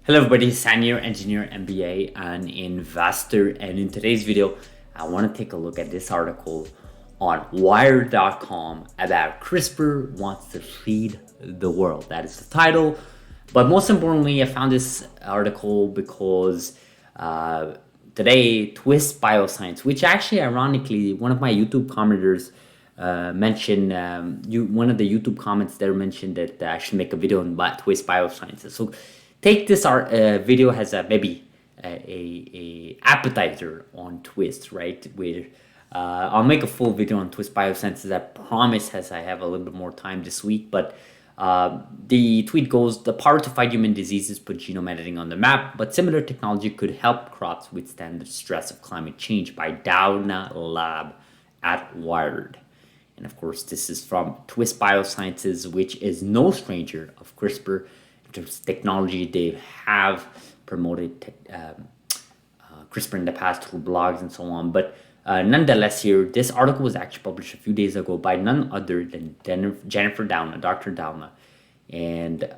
Hello everybody, Senior Engineer MBA and Investor, and in today's video I want to take a look at this article on Wired.com about CRISPR wants to feed the world. That is the title, but most importantly I found this article because today Twist Bioscience, which actually ironically one of my YouTube commenters mentioned, one of the YouTube comments there mentioned that I should make a video on Twist Biosciences. So take this video as a appetizer on Twist, right? Where I'll make a full video on Twist Biosciences. I promise, as I have a little bit more time this week. But the tweet goes: the power to fight human diseases put genome editing on the map, but similar technology could help crops withstand the stress of climate change, by Doudna Lab at Wired. And of course, this is from Twist Biosciences, which is no stranger of CRISPR in terms of technology. They have promoted CRISPR in the past through blogs and so on. But nonetheless, here, this article was actually published a few days ago by none other than Jennifer Doudna, Dr. Doudna. And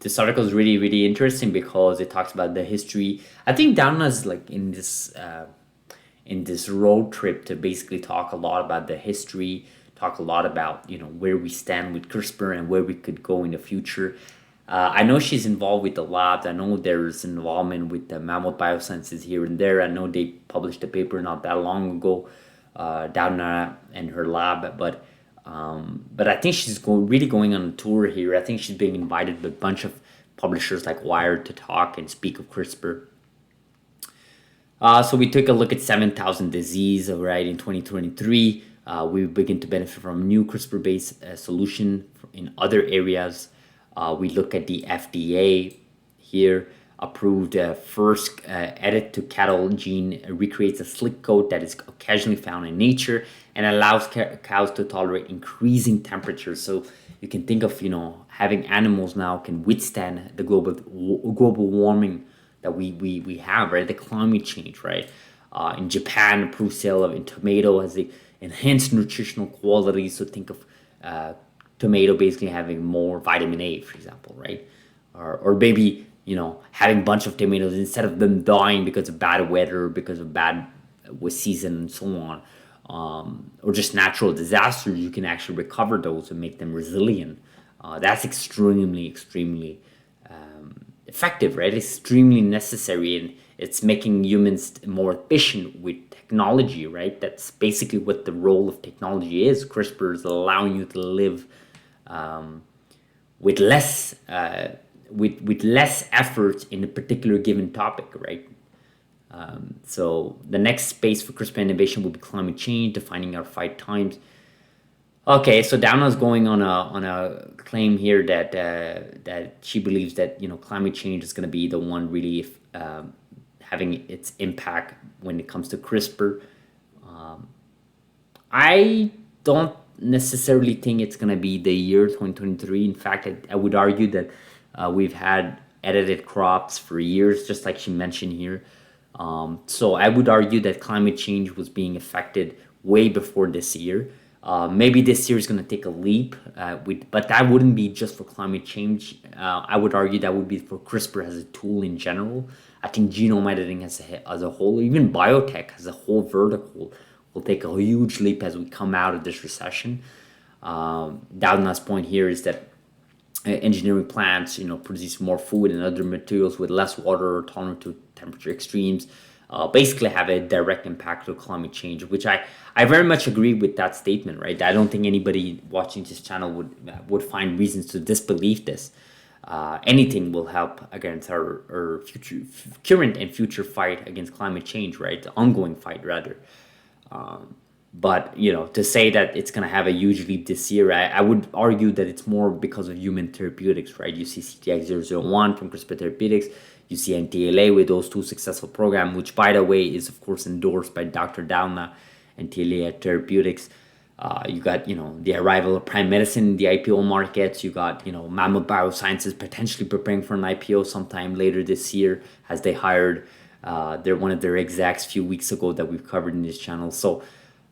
this article is really, really interesting because it talks about the history. I think Doudna is like in this road trip to basically talk a lot about the history, talk a lot about where we stand with CRISPR and where we could go in the future. I know she's involved with the labs. I know there's involvement with the Mammoth Biosciences here and there. I know they published a paper not that long ago, Doudna and her lab. But I think she's really going on a tour here. I think she's being invited by a bunch of publishers like Wired to talk and speak of CRISPR. So we took a look at 7,000 disease, right, in 2023. We begin to benefit from new CRISPR-based solution in other areas. We look at the FDA here, approved first edit to cattle gene recreates a slick coat that is occasionally found in nature and allows cows to tolerate increasing temperatures. So you can think of, having animals now can withstand the global warming that we have, right? The climate change, right? In Japan, approved sale of tomato has the enhanced nutritional qualities. So think of tomato basically having more vitamin A, for example, right? Or maybe, having a bunch of tomatoes instead of them dying because of bad weather, because of bad season and so on, or just natural disasters, you can actually recover those and make them resilient. That's extremely effective, right? Extremely necessary, and it's making humans more efficient with technology, right? That's basically what the role of technology is. CRISPR is allowing you to live with less effort in a particular given topic, right? So the next space for CRISPR innovation will be climate change, defining our fight times. Okay, so Doudna is going on a claim here that she believes that climate change is going to be the one really having its impact when it comes to CRISPR. I don't necessarily think it's going to be the year 2023. In fact, I would argue that we've had edited crops for years, just like she mentioned here. So I would argue that climate change was being affected way before this year. Maybe this year is going to take a leap, but that wouldn't be just for climate change. I would argue that would be for CRISPR as a tool in general. I think genome editing as a whole, even biotech as a whole vertical, will take a huge leap as we come out of this recession. Doudna's point here is that engineering plants, produce more food and other materials with less water or tolerant to temperature extremes. Basically have a direct impact on climate change, which I very much agree with that statement, right? I don't think anybody watching this channel would find reasons to disbelieve this. Anything will help against our current and future fight against climate change, right? The ongoing fight, rather. But to say that it's going to have a huge leap this year, I would argue that it's more because of human therapeutics, right? You see CTX001 from CRISPR Therapeutics. You see NTLA with those two successful programs, which, by the way, is, of course, endorsed by Dr. Doudna and NTLA Therapeutics. You got, the arrival of Prime Medicine in the IPO markets. You got, Mammoth Biosciences potentially preparing for an IPO sometime later this year, as they hired one of their execs a few weeks ago that we've covered in this channel. So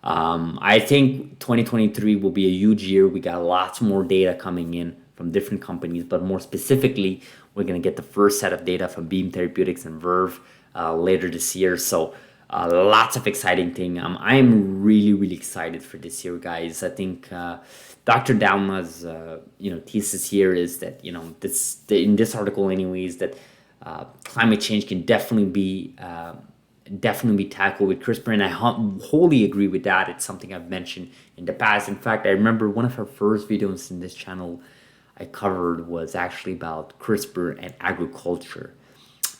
I think 2023 will be a huge year. We got lots more data coming in from different companies, but more specifically, we're going to get the first set of data from Beam Therapeutics and Verve later this year. So lots of exciting thing. I am really excited for this year, guys. I think Dr. Doudna's thesis here is that in this article, anyways, that climate change can definitely be tackled with CRISPR, and I wholly agree with that. It's something I've mentioned in the past. In fact, I remember one of our first videos in this channel I covered was actually about CRISPR and agriculture.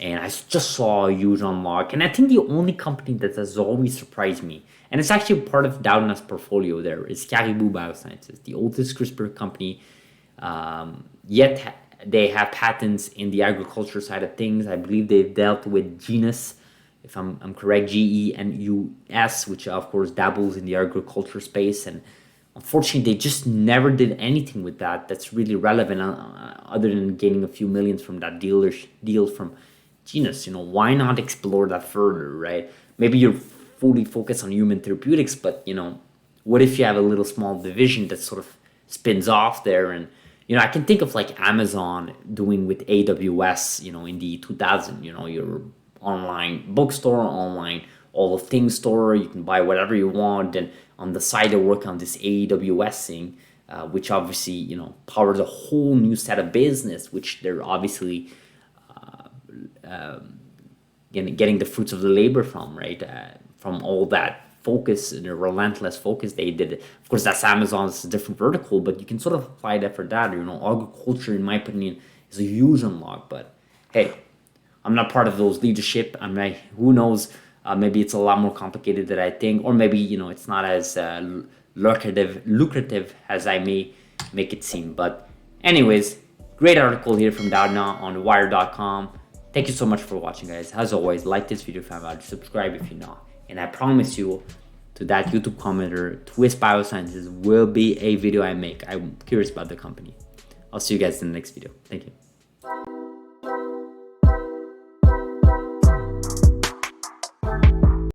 And I just saw a huge unlock. And I think the only company that has always surprised me, and it's actually part of Doudna's portfolio there, is Caribou Biosciences, the oldest CRISPR company. Yet they have patents in the agriculture side of things. I believe they've dealt with genus, if I'm correct, GENUS, which of course dabbles in the agriculture space. And unfortunately, they just never did anything with that that's really relevant other than gaining a few millions from that deal from genus. Why not explore that further, right? Maybe you're fully focused on human therapeutics, but what if you have a little small division that sort of spins off there? And I can think of like Amazon doing with AWS, in the 2000, your online bookstore, online all of things store. You can buy whatever you want, and on the side they work on this AWS thing, which obviously powers a whole new set of business, which they're obviously getting the fruits of the labor from, right? From all that focus and the relentless focus they did. Of course, that's Amazon's different vertical, but you can sort of apply that for that. Agriculture, in my opinion, is a huge unlock. But hey, I'm not part of those leadership. Who knows? Maybe it's a lot more complicated than I think, or maybe it's not as lucrative as I may make it seem. But anyways, great article here from Doudna on wire.com. Thank you so much for watching, guys. As always, like this video if you haven't, subscribe if you're not. And I promise you, to that YouTube commenter, Twist Biosciences will be a video I make. I'm curious about the company. I'll see you guys in the next video. Thank you.